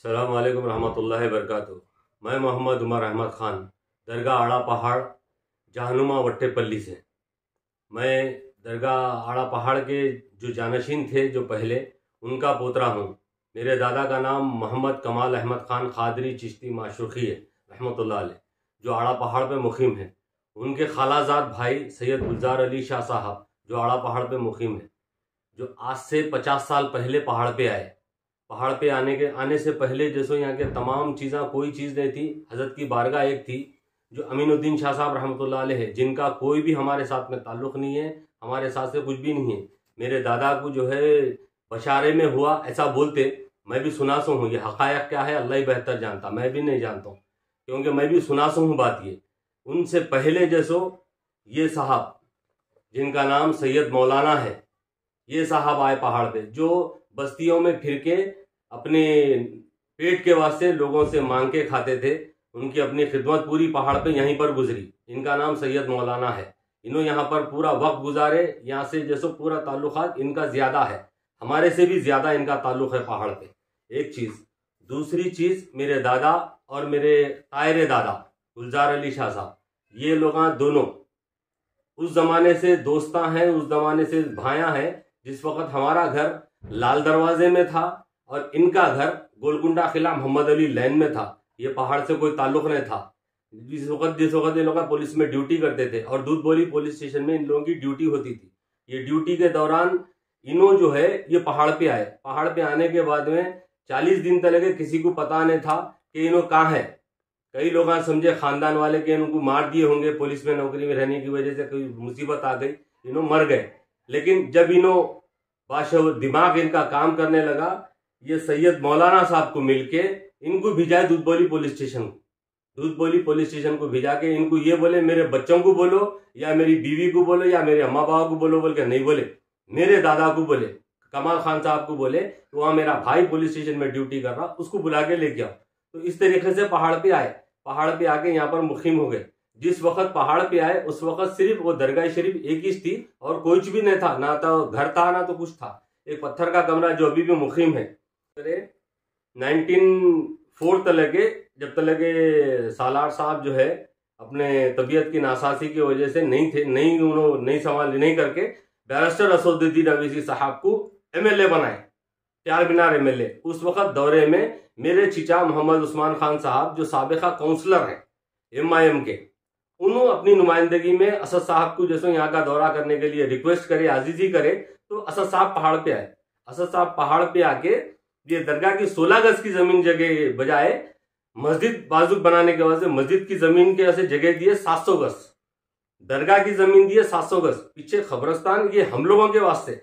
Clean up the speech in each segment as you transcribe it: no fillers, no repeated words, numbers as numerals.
अस्सलाम वालेकुम रहमतुल्लाहि वबरकातुहू। मैं मोहम्मद उमर अहमद खान दरगाह आड़ा पहाड़ जहानुमा वट्टेपल्ली से। मैं दरगाह आड़ा पहाड़ के जो जानशीन थे जो पहले, उनका पोतरा हूँ। मेरे दादा का नाम मोहम्मद कमाल अहमद खान खादरी चिश्ती माशरुखी है रहमतुल्लाह अलैह, जो आड़ा पहाड़ पे मुकीम है। उनके खालाजाद भाई सैयद गुलजार अली शाह साहब जो आड़ा पहाड़ पे मुकीम है, जो आज से 50 साल पहले पहाड़ पे आए। पहाड़ पे आने से पहले जैसो यहाँ के तमाम चीज़ें, कोई चीज़ नहीं थी। हज़रत की बारगाह एक थी जो अमीनुद्दीन शाह साहब रहमतुल्लाह अलैह है, जिनका कोई भी हमारे साथ में ताल्लुक़ नहीं है, हमारे साथ से कुछ भी नहीं है। मेरे दादा को जो है बशारे में हुआ ऐसा बोलते, मैं भी सुनासो हूँ। ये हक़ायक़ क्या है अल्लाह ही बेहतर जानता, मैं भी नहीं जानता हूँ, क्योंकि मैं भी सुनासो हूँ बात ये। उनसे पहले जैसो ये साहब जिनका नाम सैयद मौलाना है, ये साहब आए पहाड़ पे, जो बस्तियों में फिर के अपने पेट के वास्ते लोगों से मांग के खाते थे। उनकी अपनी खिदमत पूरी पहाड़ पे यहीं पर गुजरी। इनका नाम सैयद मौलाना है। इन्होंने यहाँ पर पूरा वक्त गुजारे। यहाँ से जैसो पूरा ताल्लुकात इनका ज़्यादा है, हमारे से भी ज़्यादा इनका ताल्लुक़ है पहाड़ पे। एक चीज़। दूसरी चीज़, मेरे दादा और मेरे तायरे दादा गुलजार अली शाह साहब, ये लोग दोनों उस ज़माने से दोस्तां हैं, उस ज़माने से भायां हैं। जिस वक्त हमारा घर लाल दरवाजे में था और इनका घर गोलकुंडा किला मोहम्मद अली लैन में था, ये पहाड़ से कोई ताल्लुक नहीं था। जिस वक्त ये लोग पुलिस में ड्यूटी करते थे और दूध बोली पुलिस स्टेशन में इन लोगों की ड्यूटी होती थी। ये ड्यूटी के दौरान इन्हों जो है ये पहाड़ पे आए। पहाड़ पे आने के बाद में 40 दिन तक किसी को पता नहीं था कि इन्हों कहाँ है। कई लोग समझे खानदान वाले के इनको मार दिए होंगे, पुलिस में नौकरी में रहने की वजह से कोई मुसीबत आ गई, इन्हों मर गए। लेकिन जब इन्हों बादशाह दिमाग इनका काम करने लगा, ये सैयद मौलाना साहब को मिलके इनको भिजाए दूध बोली पुलिस स्टेशन को। दूध बोली पुलिस स्टेशन को भिजा के इनको ये बोले मेरे बच्चों को बोलो या मेरी बीवी को बोलो या मेरे अम्मा बाबा को बोलो। बोल के नहीं बोले, मेरे दादा को बोले, कमाल खान साहब को बोले, तो वहाँ मेरा भाई पुलिस स्टेशन में ड्यूटी कर रहा, उसको बुला के लेके आओ। तो इस तरीके से पहाड़ पे आए। पहाड़ पे आके यहाँ पर मुकीम हो गए। जिस वक्त पहाड़ पे आए उस वक्त सिर्फ वो दरगाह शरीफ एक ही थी और कुछ भी नहीं था, ना तो घर था ना तो कुछ था। एक पत्थर का कमरा जो अभी भी मुकीम है। 1904 तलके, जब तलके सालार साहब जो है अपने तबीयत की नासासी की वजह से नहीं संभाल नहीं करके बैरिस्टर असदुद्दीन अवैसी साहब को MLA बनाए, चार मीनार MLA। उस वक्त दौरे में मेरे चीचा मोहम्मद उस्मान खान साहब जो साबिका काउंसलर हैं MIM के, उन्होंने अपनी नुमाइंदगी में असद साहब को जैसे यहाँ का दौरा करने के लिए रिक्वेस्ट करे, आजीजी करे, तो असद साहब पहाड़ पे आए। असद साहब पहाड़ पे आके ये दरगाह की 16 गज की जमीन जगह बजाय मस्जिद बाजुक बनाने के वास्ते मस्जिद की जमीन के ऐसे जगह दिए 700 गज, दरगाह की जमीन दिए 700 गज। पीछे खबरस्तान, ये हम लोगों के वास्ते,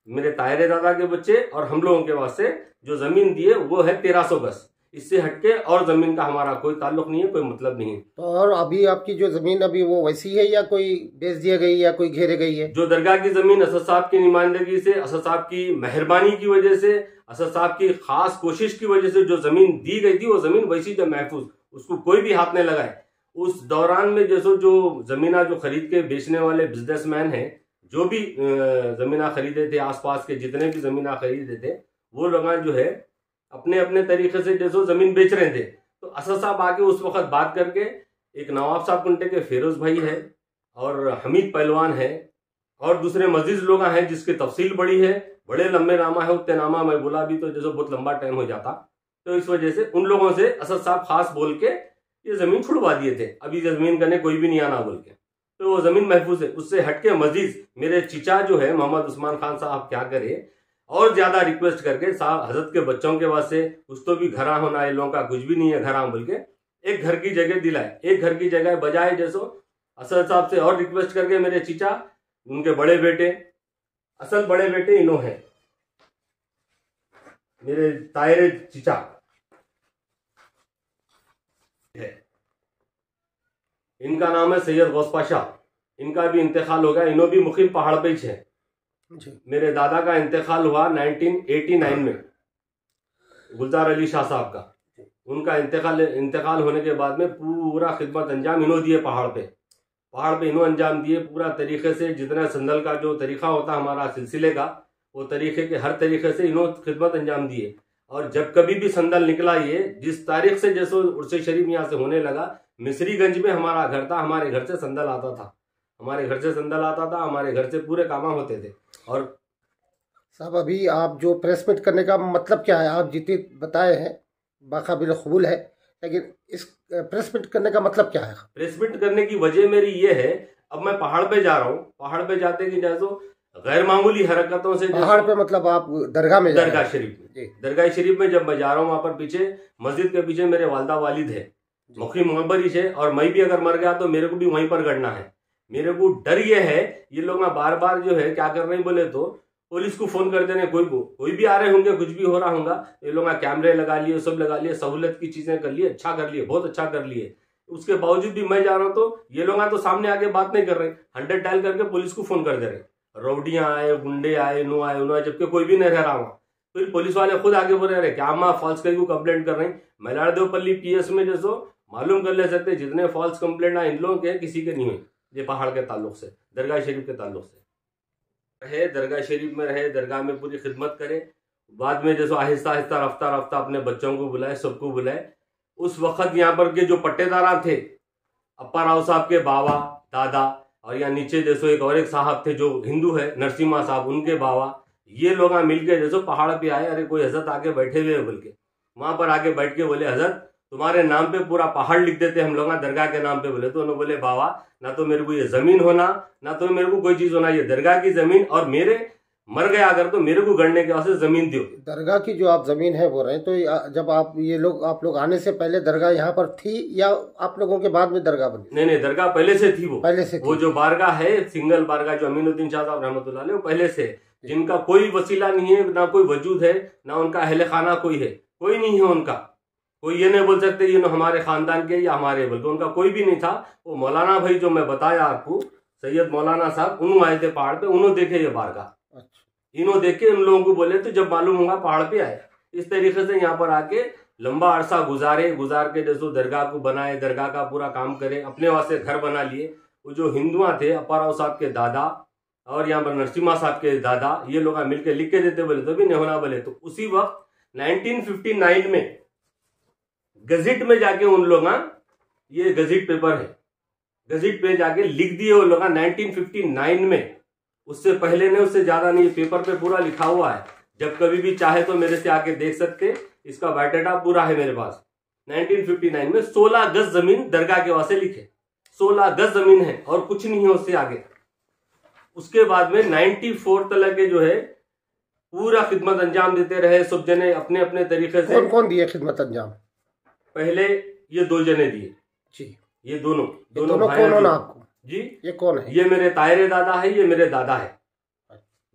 मेरे तायरे दादा के बच्चे और हम लोगों के वास्ते जो जमीन दिए वो है 1300 गज। इससे हटके और जमीन का हमारा कोई ताल्लुक नहीं है, कोई मतलब नहीं है। तो और अभी आपकी जो जमीन अभी वो वैसी है या कोई बेच दिया गई या कोई घेरे गई है? जो दरगाह की जमीन असद साहब की नुमाइंदगी से, असद साहब की मेहरबानी की वजह से, असद साहब की खास कोशिश की वजह से जो जमीन दी गई थी वो जमीन वैसी जो महफूज, उसको कोई भी हाथ नहीं लगाए। उस दौरान में जैसो जो जमीना जो खरीद के बेचने वाले बिजनेसमैन हैं, जो भी जमीना खरीदे थे, आसपास के जितने भी जमीना खरीदे थे, वो लोग जो है अपने अपने तरीके से जैसो जमीन बेच रहे थे। तो असद साहब आके उस वक्त बात करके, एक नवाब साहब कुंटे के फिरोज भाई है और हमीद पहलवान है और दूसरे मजीद लोग हैं जिसकी तफसील बड़ी है, बड़े लंबे नामा है। उतने नामा मैं बोला भी तो जैसे बहुत लंबा टाइम हो जाता, तो इस वजह से उन लोगों से असद साहब खास बोल के ये जमीन छुड़वा दिए थे। अभी जमीन करने कोई भी नहीं आना बोल के, तो वो जमीन महफूज है। उससे हटके मजीद मेरे चीचा जो है मोहम्मद उस्मान खान साहब क्या करे और ज्यादा रिक्वेस्ट करके साहब हजरत के बच्चों के वास्ते कुछ तो भी घरा होना, इन लोगों का कुछ भी नहीं है घरा बोल के एक घर की जगह दिलाए। एक घर की जगह बजाय जैसो असद साहब से और रिक्वेस्ट करके मेरे चीचा, उनके बड़े बेटे, असल बड़े बेटे इन्हों हैं मेरे तायरे चीचा है, इनका नाम है सैयद गौस पाशा। इनका भी इंतकाल हो गया, इन्हों भी मुकीम पहाड़ पे ही है। मेरे दादा का इंतकाल हुआ 1989 में, गुलजार अली शाह साहब का। उनका इंतकाल होने के बाद में पूरा खिदमत अंजाम इन्हों दिए पहाड़ पे इन्हों अंजाम दिए पूरा तरीके से। जितना संदल का जो तरीका होता हमारा सिलसिले का, वो तरीके के हर तरीके से इन्हों खिदमत अंजाम दिए। और जब कभी भी संदल निकला, ये जिस तारीख से जैसे उर्स शरीफ यहाँ से होने लगा, मिस्रीगंज में हमारा घर था, हमारे घर से संदल आता था, हमारे घर से संदल आता था, हमारे घर से पूरे काम होते थे। और साहब अभी आप जो प्रेस मीट करने का मतलब क्या है, आप जितनी बताए हैं बाकाबिल कबूल है, लेकिन इस प्रेस मीट करने का मतलब क्या है? प्रेस मीट करने की वजह मेरी ये है, अब मैं पहाड़ पे जा रहा हूँ, पहाड़ पे जाते कि जैसे गैर मामूली हरकतों से, पहाड़ पे मतलब आप दरगाह में? दरगाह शरीफ में, दरगाह शरीफ में जब मैं जा रहा हूँ, वहां पर पीछे मस्जिद के पीछे मेरे वालदा वालिद है, मुखी मोहब्बरिश है, और मैं भी अगर मर गया तो मेरे को भी वहीं पर गड़ना है। मेरे को डर ये है, ये लोग बार बार जो है क्या कर रहे हैं बोले तो पुलिस को फोन कर देने, कोई भी आ रहे होंगे, कुछ भी हो रहा होगा, ये लोग कैमरे लगा लिए, सब लगा लिए, सहूलत की चीजें कर लिए, अच्छा कर लिए, बहुत अच्छा कर लिए। उसके बावजूद भी मैं जा रहा हूँ तो ये लोग तो सामने आके बात नहीं कर रहे, 100 डायल करके पुलिस को फोन कर दे रहे, रौडियां आए, गुंडे आए, नो आए, उन्होंने, जबकि कोई भी नहीं रह रहा वहां। फिर पुलिस वाले खुद आगे बोल रहे क्या माँ फॉल्स कहीं को कंप्लेंट कर रहे हैं। मलारदेवपल्ली पीएस में जैसो मालूम कर ले सकते, जितने फॉल्स कंप्लेंट आए इन लोगों के किसी के नहीं हुए, ये पहाड़ के ताल्लुक से, दरगाह शरीफ के ताल्लुक से रहे, दरगाह शरीफ में रहे, दरगाह में पूरी खिदमत करे। बाद में जैसे आहिस्ता आहिस्ता रफ्ता रफ्ता अपने बच्चों को बुलाए, सबको बुलाए। उस वक्त यहाँ पर के जो पट्टेदार थे, अप्पा राव साहब के बाबा दादा, और यहाँ नीचे जैसे एक साहब थे जो हिंदू है, नरसिम्हा साहब, उनके बाबा, ये लोग मिलके जैसे पहाड़ पे आए। अरे कोई हजरत आके बैठे हुए बोल के, वहां पर आके बैठ के बोले हजरत तुम्हारे नाम पे पूरा पहाड़ लिख देते हम लोग दरगाह के नाम पे। बोले तो उन्होंने बोले बाबा ना तो मेरे को ये जमीन होना, ना तो मेरे को कोई चीज होना, ये दरगाह की जमीन, और मेरे मर गया अगर तो मेरे को गढ़ने के वास्ते जमीन दो। दरगाह की जो आप जमीन है बोल रहे हैं, तो जब आप लोग आने से पहले दरगाह यहाँ पर थी या आप लोगों के बाद में दरगाह बनी? नहीं, दरगाह पहले से थी, वो पहले से थी। वो जो बारगाह है, सिंगल बारगाह जो अमीनुद्दीन शाह साहब रहमतुल्लाह अलैह, वो पहले से, जिनका कोई वसीला नहीं है, ना कोई वजूद है, ना उनका अहले खाना कोई है, कोई नहीं है उनका। कोई ये नहीं बोल सकते ये हमारे खानदान के या हमारे, बोलते उनका कोई भी नहीं था। वो मौलाना भाई जो मैं बताया आपको, सैयद मौलाना साहब, उन्होंने आए थे पहाड़ पे, उन्होंने देखे ये बारगाह। अच्छा। इन्होंने देखे, इन लोगों को बोले तो जब मालूम होगा पहाड़ पे आए। इस तरीके से यहाँ पर आके लंबा अरसा गुजार के जैसो दरगाह को बनाए, दरगाह का पूरा काम करे, अपने वास्ते घर बना लिए। वो जो हिंदुआ थे, अप्पा राव साहब के दादा और यहाँ पर नरसिम्हा साहब के दादा, ये लोग मिलकर लिख के देते, बोले तो भी नहीं होना बोले तो। उसी वक्त 1959 में गजट में जाके उन लोग, ये गजट पेपर है, गजट पे जाके लिख दिए वो लोग 1959 में। उससे पहले नहीं, उससे ज्यादा नहीं, पेपर पे पूरा लिखा हुआ है। जब कभी भी चाहे तो मेरे से आके देख सकते, इसका बायोडाटा पूरा है मेरे पास। 1959 में 16 गज जमीन दरगाह के वास्ते लिखे, 16 गज जमीन है और कुछ नहीं है उससे आगे। उसके बाद में 94 तक के जो है पूरा खिदमत अंजाम देते रहे सब जने अपने अपने तरीके से। कौन कौन दिए खिदमत अंजाम? पहले ये 2 जने दिए जी। ये दोनों कौन होना आपको जी? ये कौन है? ये मेरे तायरे दादा है, ये मेरे दादा है,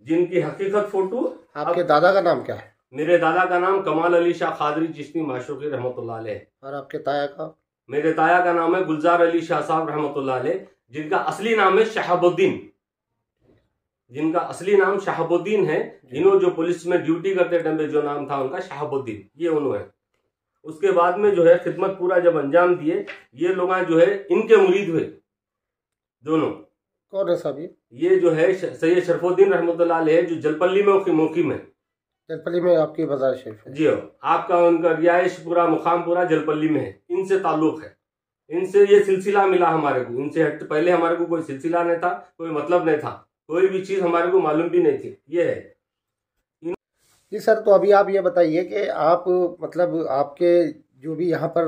जिनकी हकीकत फोटो। आपके दादा का नाम क्या है? मेरे दादा का नाम कमाल अली शाह खादरी चिश्ती माशूकी रहमतुल्लाह अलैह। और आपके ताया का? मेरे ताया का नाम है गुलजार अली शाह साहब रहमतुल्लाह अलैह, जिनका असली नाम है शहाबुद्दीन, जिनका असली नाम शहाबुद्दीन है। इन्हों जो पुलिस में ड्यूटी करते टाइम जो नाम था उनका शहाबुद्दीन, ये उन्होंने। उसके बाद में जो है खिदमत पूरा जब अंजाम दिए, ये लोग जो है इनके मुरीद हुए दोनों। कौन है साहब? ये जो है सैयद शरफुद्दीन रहमतुल्लाह अलैह, जो जलपल्ली में मुकीम है। जलपल्ली में आपकी मज़ार शरीफ है? जी, आपका उनका रिहाइश पूरा मुकाम पूरा जलपल्ली में है। इनसे ताल्लुक है, इनसे ये सिलसिला मिला हमारे को। इनसे पहले हमारे को कोई सिलसिला नहीं था, कोई मतलब नहीं था, कोई भी चीज हमारे को मालूम भी नहीं थी। ये है जी सर। तो अभी आप ये बताइए कि आप मतलब आपके जो भी यहाँ पर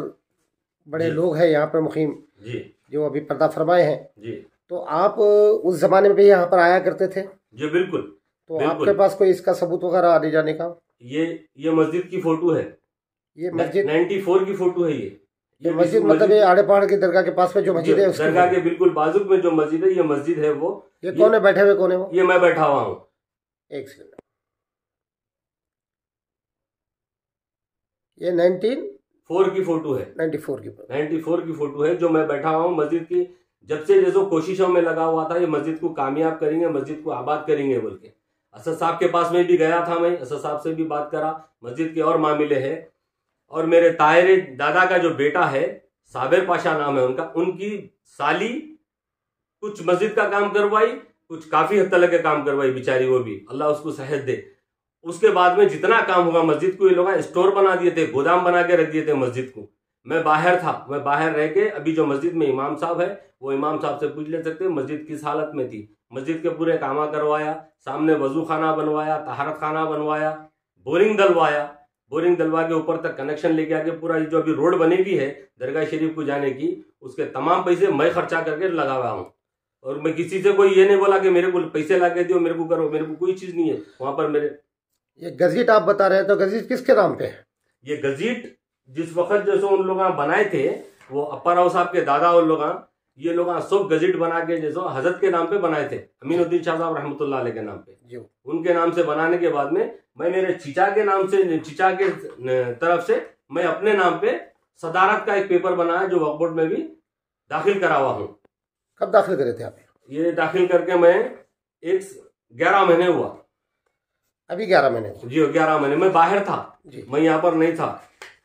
बड़े लोग हैं यहाँ पर मुकीम जी, जो अभी पर्दा फरमाए हैं जी, तो आप उस जमाने में भी यहाँ पर आया करते थे? जी बिल्कुल। तो आपके पास कोई इसका सबूत वगैरह आने जाने का? ये मस्जिद की फोटो है, ये मस्जिद 94 की फोटो है। ये मस्जिद मतलब ये आड़े पहाड़ की दरगाह के पास में जो मस्जिद है, दरगाह के बिल्कुल बाजू में जो मस्जिद है, ये मस्जिद है वो। ये कौन है बैठे हुए? कौन है वो? ये मैं बैठा हुआ हूँ। एक सेकंड। ये 94 की फोटो है, 94 की फोटो है जो मैं बैठा हुआ हूँ मस्जिद की। जब से जैसे कोशिशों में लगा हुआ था, ये मस्जिद को कामयाब करेंगे, मस्जिद को आबाद करेंगे बोल के। असद साहब के पास में भी गया था मैं, असद साहब से भी बात करा, मस्जिद के और मामले है। और मेरे तायरे दादा का जो बेटा है, साबिर पाशा नाम है उनका, उनकी साली कुछ मस्जिद का काम करवाई, कुछ काफी हद तक के काम करवाई बेचारी, वो भी अल्लाह उसको सेहत दे। उसके बाद में जितना काम होगा मस्जिद को, ये लोग स्टोर बना दिए थे, गोदाम बना के रख दिए थे मस्जिद को। मैं बाहर था, मैं बाहर रह के अभी जो मस्जिद में इमाम साहब है वो इमाम साहब से पूछ ले सकते हैं मस्जिद किस हालत में थी। मस्जिद के पूरे कामा करवाया, सामने वजू खाना बनवाया, तहारत खाना बनवाया, बोरिंग डलवाया, बोरिंग डलवा के ऊपर तक कनेक्शन लेके आके पूरा जो अभी रोड बनी हुई है दरगाह शरीफ को जाने की, उसके तमाम पैसे मैं खर्चा करके लगा हुआ हूँ। और मैं किसी से कोई ये नहीं बोला कि मेरे को पैसे ला के दो, मेरे को करो, मेरे को कोई चीज नहीं है वहां पर। मेरे ये गजीट आप बता रहे हैं, तो गजीट किसके नाम पे है? ये गजीट जिस वक्त जैसे उन लोग बनाए थे, वो अप्पा राव साहब के दादा और लोग, ये लोग सब गजीट बना के जैसे हजरत के नाम पे बनाए थे, अमीनुद्दीन शाह साहब रहमतुल्लाह अलैह के नाम पे। उनके नाम से बनाने के बाद में मैं मेरे चीचा के नाम से, चीचा के तरफ से मैं अपने नाम पे सदारत का एक पेपर बनाया जो वक्फ बोर्ड में भी दाखिल करा हुआ हूँ। कब दाखिल करे थे आप? ये दाखिल करके मैं 11 महीने हुआ। अभी 11 महीने? जी 11 महीने। मैं बाहर था, मैं यहाँ पर नहीं था,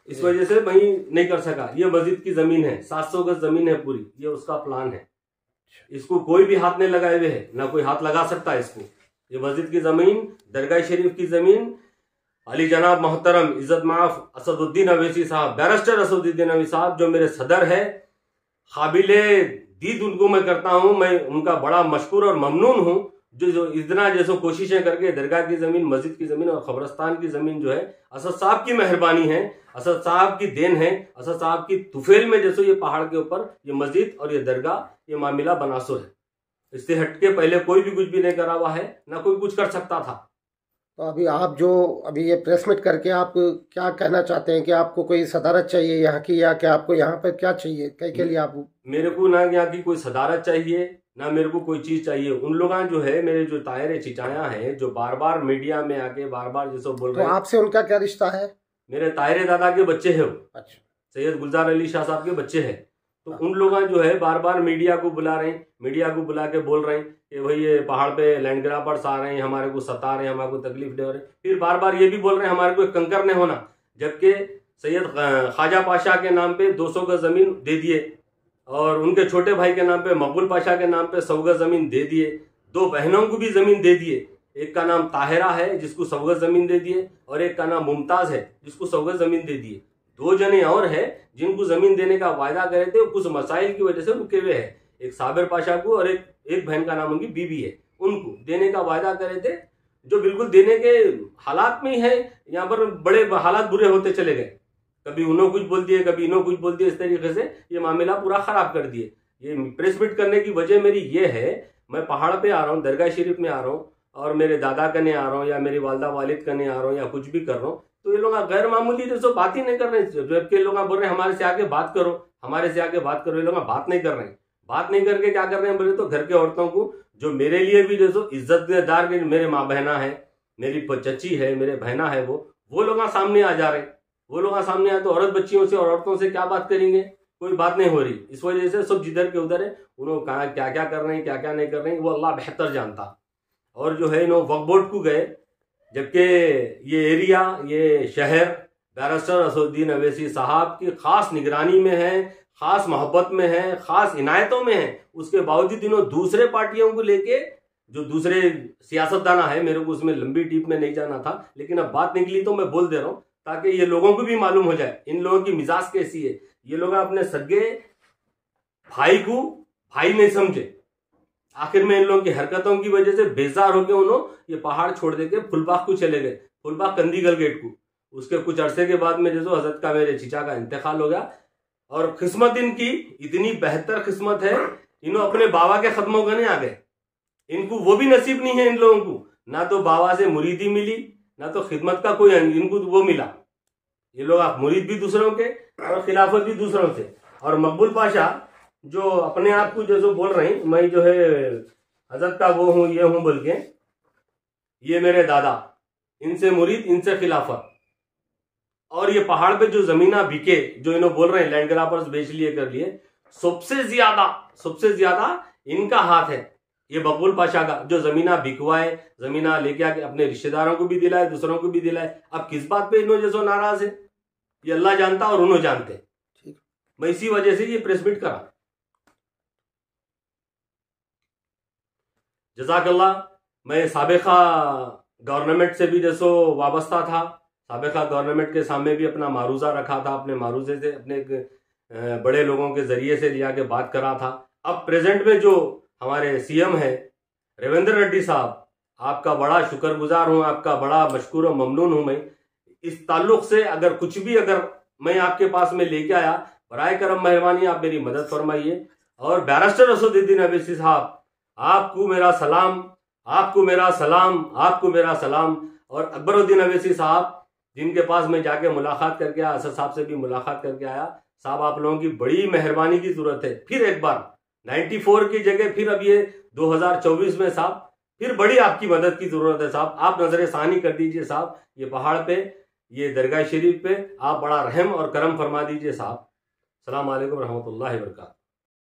इस वजह से मैं नहीं कर सका। ये मस्जिद की जमीन है, 700 गज जमीन है पूरी, ये उसका प्लान है। इसको कोई भी हाथ नहीं लगाए हुए है, ना कोई हाथ लगा सकता है इसको। ये मस्जिद की जमीन, दरगाह शरीफ की जमीन, अली जनाब मोहतरम इज्जत माफ असदुद्दीन अवैसी साहब, बैरिस्टर असदुद्दीन अवैसी साहब जो मेरे सदर है, काबिले दीद उनको मैं करता हूँ, मैं उनका बड़ा मशकूर और ममनून हूँ जो इतना जैसे कोशिशें करके दरगाह की जमीन, मस्जिद की जमीन और खबरस्तान की जमीन जो है असद साहब की मेहरबानी है, असद साहब की देन है, असद साहब की तुफेल में जैसे ये पहाड़ के ऊपर ये मस्जिद और ये दरगाह, ये मामला बनासुर है। इससे हटके पहले कोई भी कुछ भी नहीं करा हुआ है, ना कोई कुछ कर सकता था। तो अभी आप जो अभी ये प्रेस मीट करके आप क्या कहना चाहते हैं कि आपको कोई सदारत चाहिए यहाँ की, या क्या आपको यहाँ पर क्या चाहिए, के लिए आप? मेरे को ना यहाँ की कोई सदारत चाहिए, ना मेरे को कोई चीज चाहिए। उन लोग जो है मेरे जो तायरे चिचाया हैं, जो बार बार मीडिया में आके बार बार जैसे बोल रहे हैं, आपसे उनका क्या रिश्ता है? मेरे तायरे दादा के बच्चे है वो। अच्छा। सैयद गुलजार अली शाह साहब के बच्चे हैं। तो उन लोग जो है बार बार मीडिया को बुला रहे हैं, मीडिया को बुला के बोल रहे हैं कि भाई ये पहाड़ पे लैंड ग्रापर्स आ रहे हैं, हमारे को सता रहे हैं, हमारे को तकलीफ दे रहे हैं। फिर बार बार ये भी बोल रहे हैं हमारे को कंकर नहीं होना, जबकि सैयद ख्वाजा पाशा के नाम पे 200 गज जमीन दे दिए और उनके छोटे भाई के नाम पे मकबूल पाशा के नाम पे 100 गज जमीन दे दिए। 2 बहनों को भी जमीन दे दिए, एक का नाम ताहिरा है जिसको 100 गज जमीन दे दिए और एक का नाम मुमताज है जिसको 100 गज जमीन दे दिए। 2 जने और है जिनको जमीन देने का वायदा करे थे, कुछ मसाइल की वजह से रुके हुए हैं। एक साबिर पाशा को और एक बहन का नाम उनकी बीबी है, उनको देने का वायदा करे थे, जो बिल्कुल देने के हालात में ही है। यहाँ पर बड़े हालात बुरे होते चले गए, कभी उन्होंने कुछ बोल दिए, कभी इन्होंने कुछ बोल दिए, इस तरीके से ये मामला पूरा खराब कर दिए। ये प्रेस मीट करने की वजह मेरी ये है, मैं पहाड़ पे आ रहा हूँ, दरगाह शरीफ में आ रहा हूँ और मेरे दादा कने आ रहा हूँ या मेरी वालदा वालिद कने आ रहा हूँ या कुछ भी कर रहा हूँ, तो ये लोग गैर मामूली जैसे बात ही नहीं कर रहे। जबकि लोग बोल रहे हैं हमारे से आके बात करो, हमारे से आके बात करो, ये लोग बात नहीं कर रहे हैं। बात नहीं करके क्या कर रहे हैं बोले तो घर के औरतों को, जो मेरे लिए भी जैसे इज्जतदार मेरे माँ बहना है, मेरी चची है, मेरे बहना है, वो लोग सामने आ जा रहे हैं। वो लोग सामने आए तो औरत बच्चियों से और औरतों से क्या बात करेंगे, कोई बात नहीं हो रही। इस वजह से सब जिधर के उधर है, उन्होंने कहा क्या क्या कर रहे हैं, क्या क्या नहीं कर रहे हैं, वो अल्लाह बेहतर जानता। और जो है इन्होंने वक्फ बोर्ड को गए, जबकि ये एरिया, ये शहर बैरिस्टर असदुद्दीन अवैसी साहब की खास निगरानी में है, खास मोहब्बत में है, खास इनायतों में है। उसके बावजूद इन्होंने दूसरे पार्टियों को लेके, जो दूसरे सियासतदाना है, मेरे को उसमें लंबी डीप में नहीं जाना था, लेकिन अब बात निकली तो मैं बोल दे रहा हूँ ताकि ये लोगों को भी मालूम हो जाए इन लोगों की मिजाज कैसी है। ये लोग अपने सगे भाई को भाई नहीं समझे। आखिर में इन लोगों की हरकतों की वजह से बेजार होकर उन्होंने ये पहाड़ छोड़ देके फुलबाग को चले गए, फुलबाग कंदीगल गेट को। उसके कुछ अरसे के बाद में जैसे हजरत का मेरे चीचा का इंतकाल हो गया। और किस्मत इनकी इतनी बेहतर किस्मत है, इन्हों अपने बाबा के खत्मों करने आ गए। इनको वो भी नसीब नहीं है इन लोगों को, ना तो बाबा से मुरीदी मिली, ना तो खिदमत का कोई इनको वो मिला। ये लोग आप मुरीद भी दूसरों के और खिलाफत भी दूसरों से। और मकबूल पाशा जो अपने आप को जो बोल रहे हैं मैं जो है हजरत का वो हूं, ये हूं बोल के, ये मेरे दादा, इनसे मुरीद, इनसे खिलाफत। और ये पहाड़ पे जो जमीना बिके, जो इन्होंने बोल रहे हैं लैंड ग्रापर्स बेच लिए कर लिए, सबसे ज्यादा इनका हाथ है। ये मकबूल पाशा का जो जमीना बिकवाए, जमीना लेके आके अपने रिश्तेदारों को भी दिलाए, दूसरों को भी दिलाए। अब किस बात पे इन्होंने जैसो नाराज है ये अल्लाह जानता और उन्होंने जानते। ठीक, मैं इसी वजह से ये प्रेस मीट करा। जज़ाकल्लाह। मैं साबिका गवर्नमेंट से भी जैसो वाबस्ता था, साबिका गवर्नमेंट के सामने भी अपना मारूजा रखा था, अपने मारूजे से अपने बड़े लोगों के जरिए से लिया के बात करा था। अब प्रेजेंट में जो हमारे सीएम है रेवेंद्र रेड्डी साहब, आपका बड़ा शुक्रगुजार हूं, आपका बड़ा मशकूर और ममनून हूं मैं। इस ताल्लुक से अगर कुछ भी अगर मैं आपके पास में लेके आया, बराए करम मेहरबानी आप मेरी मदद फरमाइए। और बैरिस्टर असदुद्दीन अवैसी साहब, आपको मेरा सलाम, आपको मेरा सलाम, आपको मेरा सलाम। और अकबरुद्दीन अवैसी साहब, जिनके पास मैं जाके मुलाकात करके आया, असद साहब से भी मुलाकात करके आया, साहब आप लोगों की बड़ी मेहरबानी की जरूरत है। फिर एक बार 94 की जगह फिर अब ये 2024 में साहब फिर बड़ी आपकी मदद की जरूरत है साहब। आप नजर सानी कर दीजिए साहब, ये पहाड़ पे, ये दरगाह शरीफ पे आप बड़ा रहम और करम फरमा दीजिए साहब। अस्सलाम वालेकुम रहमतुल्लाहि व बरकातहू।